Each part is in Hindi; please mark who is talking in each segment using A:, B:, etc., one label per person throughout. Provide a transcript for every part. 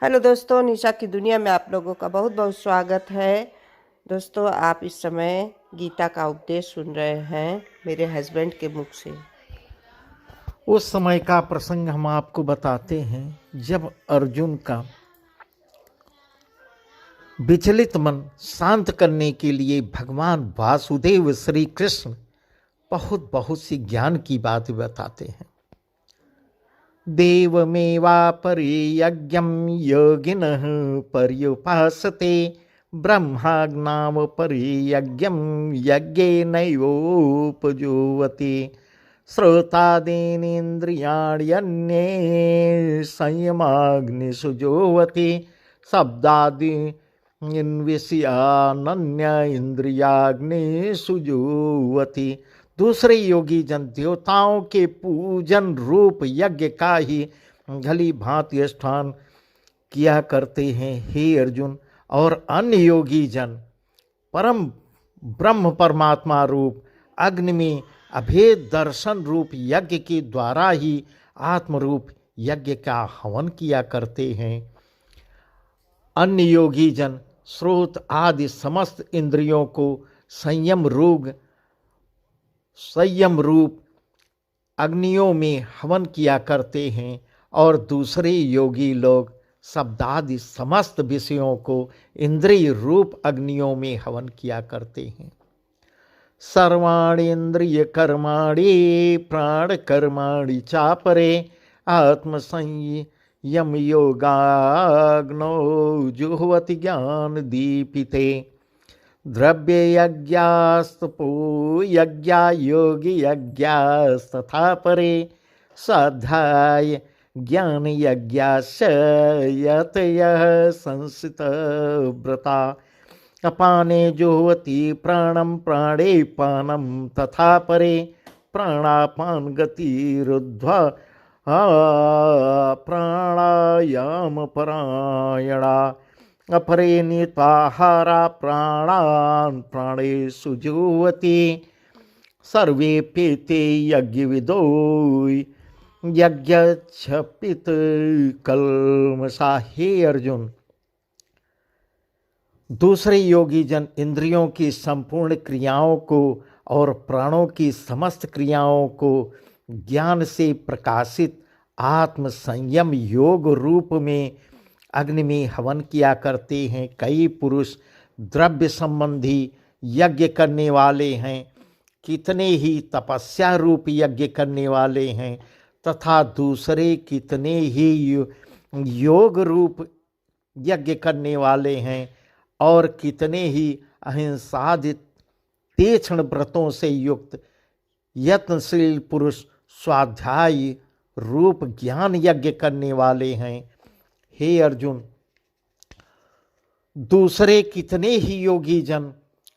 A: हेलो दोस्तों, निशा की दुनिया में आप लोगों का बहुत बहुत स्वागत है। दोस्तों, आप इस समय गीता का उपदेश सुन रहे हैं मेरे हस्बैंड के मुख से।
B: उस समय का प्रसंग हम आपको बताते हैं जब अर्जुन का विचलित मन शांत करने के लिए भगवान वासुदेव श्री कृष्ण बहुत बहुत सी ज्ञान की बात बताते हैं। देवमेवापरे यज्ञं योगिनः पर्युपासते ब्रह्माज्ञावपरे यज्ञं यज्ञेनैवोपजुह्वति श्रोतादीनीन्द्रियाण्यन्ये संयमाग्निषु जुह्वति शब्दादीन् विषयानन्य इंद्रियाग्निषु जुह्वति। दूसरे योगी जन देवताओं के पूजन रूप यज्ञ का ही भली भांति अनुष्ठान किया करते हैं हे अर्जुन, और अन्य योगी जन परम ब्रह्म परमात्मा रूप अग्नि में अभेद दर्शन रूप यज्ञ के द्वारा ही आत्म रूप यज्ञ का हवन किया करते हैं। अन्य योगी जन श्रोत आदि समस्त इंद्रियों को संयम रूप अग्नियों में हवन किया करते हैं, और दूसरे योगी लोग शब्दादि समस्त विषयों को इंद्रिय रूप अग्नियों में हवन किया करते हैं। सर्वाणीन्द्रिय कर्माणि प्राण कर्माणि चापरे आत्मसंयम योगाग्नो जुह्वति ज्ञान दीपिते। द्रव्य यज्ञास्तपो यज्ञा योगी यज्ञास्तथा परे स्वाध्याय ज्ञान यज्ञाश्च यतयः संसित व्रता। अपाने जुह्वति प्राणं प्राणे पानं तथा परे प्राणापान गतिरुद्ध्वा प्राणायाम परायणा। अपरे नीताहारा प्राणान् प्राणेषु जुह्वति सर्वेऽप्येते यज्ञविदो यज्ञक्षपित कल्मषा। हे अर्जुन, दूसरे योगी जन इंद्रियों की संपूर्ण क्रियाओं को और प्राणों की समस्त क्रियाओं को ज्ञान से प्रकाशित आत्म संयम योग रूप में अग्नि में हवन किया करते हैं। कई पुरुष द्रव्य संबंधी यज्ञ करने वाले हैं, कितने ही तपस्या रूप यज्ञ करने वाले हैं, तथा दूसरे कितने ही योग रूप यज्ञ करने वाले हैं, और कितने ही अहिंसादि तीक्ष्ण व्रतों से युक्त यत्नशील पुरुष स्वाध्याय रूप ज्ञान यज्ञ करने वाले हैं। हे अर्जुन, दूसरे कितने ही योगी जन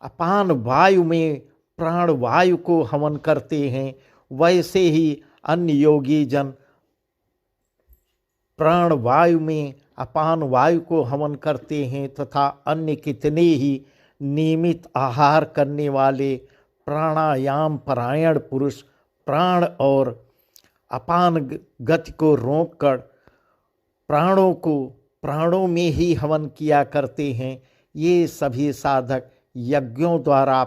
B: अपान वायु में प्राण वायु को हवन करते हैं, वैसे ही अन्य योगी जन प्राण वायु में अपान वायु को हवन करते हैं, तथा अन्य कितने ही नियमित आहार करने वाले प्राणायाम परायण पुरुष प्राण और अपान गति को रोककर प्राणों में ही हवन किया करते हैं। ये सभी साधक यज्ञों द्वारा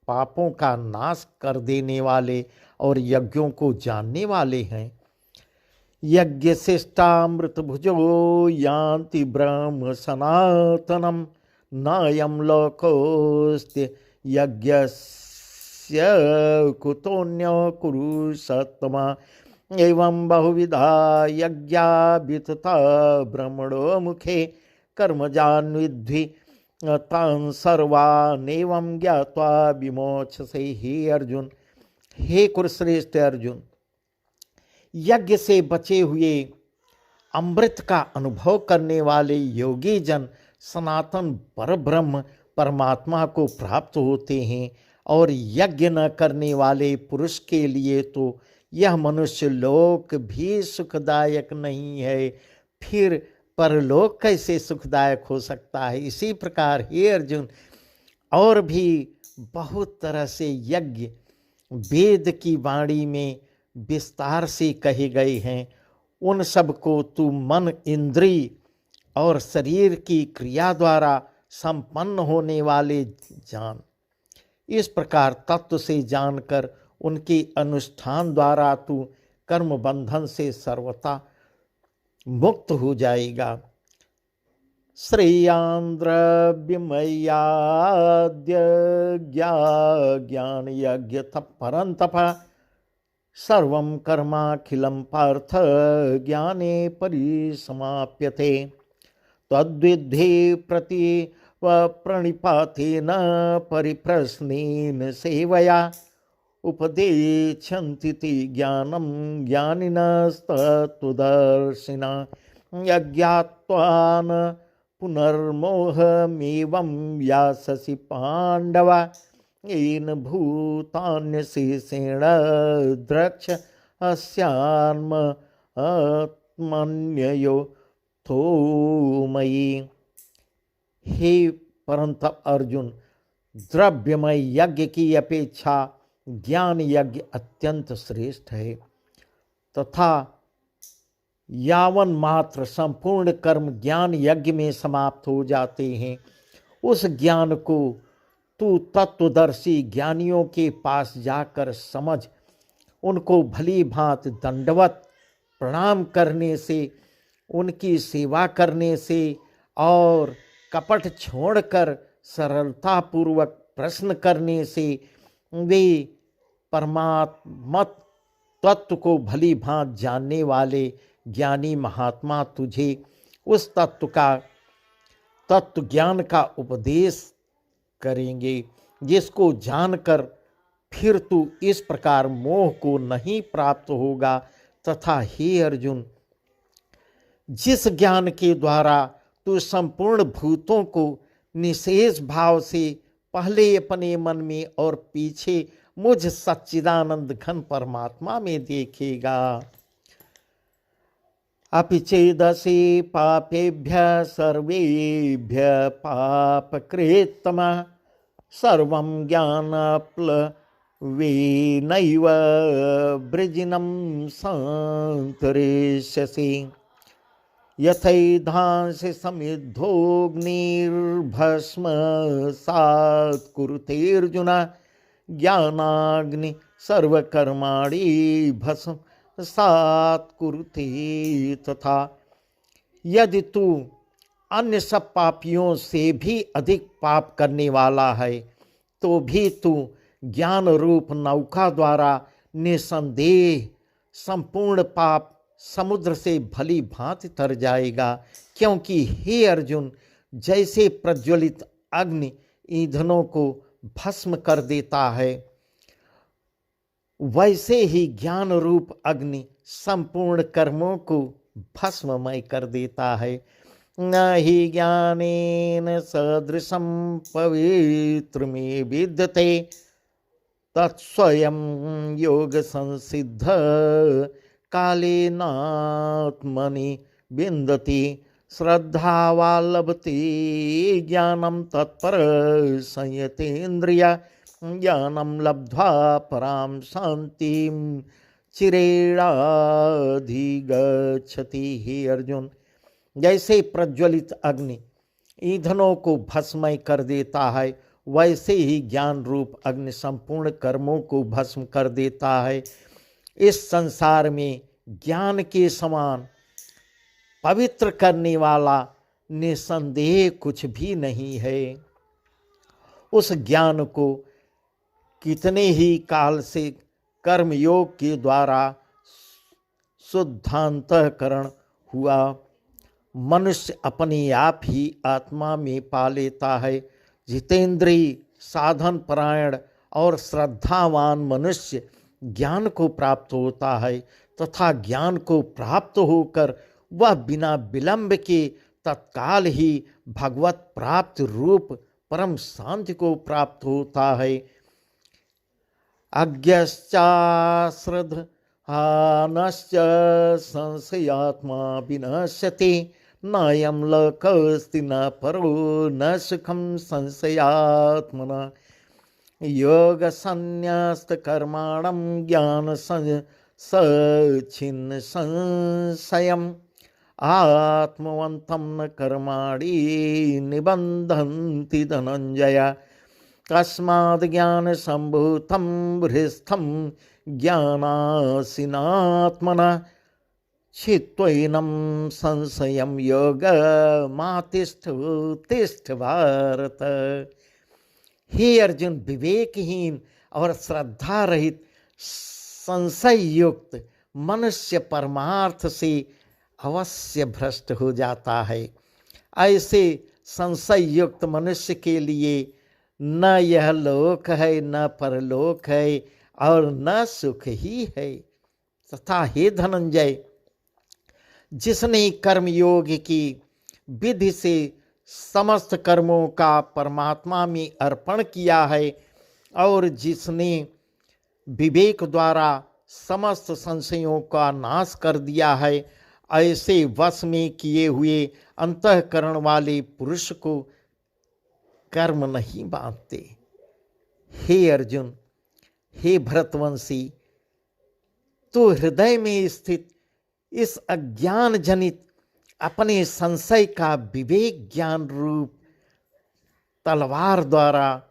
B: पापों का नाश कर देने वाले और यज्ञों को जानने वाले हैं। यज्ञ शिष्टामृत भुजो यान्ति ब्रह्म सनातनम नायम लोकोस्त्य यज्ञस्य कुतोऽन्यो कुरु सत्तमा। एवं बहुविधा यज्ञा वितता ब्रह्मणो मुखे कर्मजान्विद्धि तान् सर्वानेवं ज्ञात्वा विमोक्षसे। हे अर्जुन, हे कुरुश्रेष्ठ अर्जुन, यज्ञ से बचे हुए अमृत का अनुभव करने वाले योगी जन सनातन परब्रह्म परमात्मा को प्राप्त होते हैं, और यज्ञ न करने वाले पुरुष के लिए तो यह मनुष्य लोक भी सुखदायक नहीं है, फिर परलोक कैसे सुखदायक हो सकता है। इसी प्रकार हे अर्जुन, और भी बहुत तरह से यज्ञ वेद की वाणी में विस्तार से कहे गए हैं। उन सब को तू मन इंद्रिय और शरीर की क्रिया द्वारा संपन्न होने वाले ज्ञान। इस प्रकार तत्व से जानकर उनके अनुष्ठान द्वारा तू कर्म बंधन से सर्वथा मुक्त हो जाएगा। श्रेयान् द्रव्यमयाद्य ज्ञान यज्ञ परन्तप सर्वं कर्माखिलं पार्थ ज्ञाने परिसमाप्यते। तद्विद्धि प्रति प्रणिपातेन परिप्रश्नेन सेवया उपदेशन्ति ते ज्ञानं ज्ञानिनस्तत्त्वदर्शिनः। यज्ञात्वान् पुनर्मोहमेवं याससि पाण्डव येन भूतान्यशेषेण द्रक्ष अस्यात्मन्ययो थोमयि। हे परंतु अर्जुन, द्रव्यमय यज्ञ की अपेक्षा ज्ञान यज्ञ अत्यंत श्रेष्ठ है तथा यावन मात्र संपूर्ण कर्म ज्ञान यज्ञ में समाप्त हो जाते हैं, उस ज्ञान को तू तत्वदर्शी ज्ञानियों के पास जाकर समझ। उनको भली भांति दंडवत प्रणाम करने से, उनकी सेवा करने से और कपट छोड़कर सरलता पूर्वक प्रश्न करने से वे परमात्मा तत्व को भली भांति जानने वाले ज्ञानी महात्मा तुझे उस तत्व ज्ञान का उपदेश करेंगे, जिसको जानकर फिर तू इस प्रकार मोह को नहीं प्राप्त होगा। तथा हे अर्जुन, जिस ज्ञान के द्वारा तू संपूर्ण भूतों को निशेष भाव से पहले अपने मन में और पीछे मुझ सच्चिदानंद घन परमात्मा में देखेगा। अपि चेदसि पापेभ्य सर्वेभ्य पापकृत्तमः सर्वं ज्ञानप्लवेनैव वृजिनं सन्तरिष्यसि। यथैधांसि समिद्धोऽग्निर्भस्मसात् कुरुतेऽर्जुन ज्ञानाग्नि सर्वकर्माणि भस्मसात् कुरुते। तथा यदि तू अन्य सब पापियों से भी अधिक पाप करने वाला है तो भी तू ज्ञान रूप नौका द्वारा निसंदेह संपूर्ण पाप समुद्र से भली भांति तर जाएगा। क्योंकि हे अर्जुन, जैसे प्रज्वलित अग्नि ईंधनों को भस्म कर देता है, वैसे ही ज्ञान रूप अग्नि संपूर्ण कर्मों को भस्ममय कर देता है। न हि ज्ञानेन सदृशं पवित्रमेव विद्यते तत्स्वयं योग संसिद्ध कालेनात्मनि विन्दति। श्रद्धावा लभते ज्ञानं तत्पर संयतेन्द्रिय ज्ञानं लब्ध्वा परां शान्तिं चिरेणाधिगच्छति। हे अर्जुन, जैसे प्रज्वलित अग्नि ईंधनों को भस्मय कर देता है, वैसे ही ज्ञान रूप अग्नि संपूर्ण कर्मों को भस्म कर देता है। इस संसार में ज्ञान के समान पवित्र करने वाला निसंदेह कुछ भी नहीं है। उस ज्ञान को कितने ही काल से कर्मयोग के द्वारा शुद्धांतःकरण हुआ मनुष्य अपने आप ही आत्मा में पा लेता है। जितेंद्रिय, साधन परायण और श्रद्धावान मनुष्य ज्ञान को प्राप्त होता है तथा ज्ञान को प्राप्त होकर वह बिना विलंब के तत्काल ही भगवत प्राप्त रूप परम शांति को प्राप्त होता है। अज्ञश्चाश्रद्धानश्च संशयात्मा विनश्यति नायं लोकोऽस्ति न परो न सुखं संशयात्मना। योग संन्यस्त कर्माणं ज्ञान सच्छिन्न संशयम् आत्मवन्तं न कर्माणि निबन्धन्ति धनञ्जय तस्माद् ज्ञानसम्भूतं हृस्थं ज्ञानासिनात्मना छित्त्वैनं संशयं योगमातिष्ठ तिष्ठ भारत। हे अर्जुन, विवेकहीन और श्रद्धा रहित संशय युक्त मनुष्य परमार्थ से अवश्य भ्रष्ट हो जाता है। ऐसे संशय युक्त मनुष्य के लिए न यह लोक है, न परलोक है, और न सुख ही है। तथा हे धनंजय, जिसने कर्मयोग की विधि से समस्त कर्मों का परमात्मा में अर्पण किया है और जिसने विवेक द्वारा समस्त संशयों का नाश कर दिया है, ऐसे वश में किए हुए अंतःकरण वाले पुरुष को कर्म नहीं बांधते। हे अर्जुन, हे भरतवंशी, तो हृदय में स्थित इस अज्ञान जनित अपने संशय का विवेक ज्ञान रूप तलवार द्वारा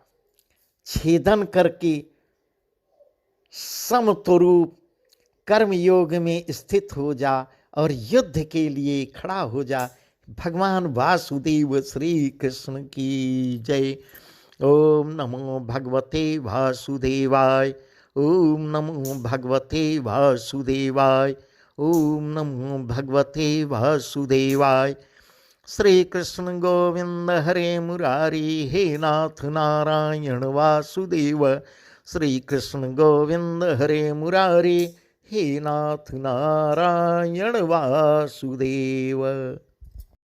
B: छेदन करके समत्वरूप कर्मयोग में स्थित हो जा और युद्ध के लिए खड़ा हो जा। भगवान वासुदेव श्री कृष्ण की जय। ओम नमो भगवते वासुदेवाय। ओम नमो भगवते वासुदेवाय। ओम नमो भगवते वासुदेवाय। श्री कृष्ण गोविंद हरे मुरारी, हे नाथ नारायण वासुदेव। श्री कृष्ण गोविंद हरे मुरारी, हे नाथ नारायण वासुदेव।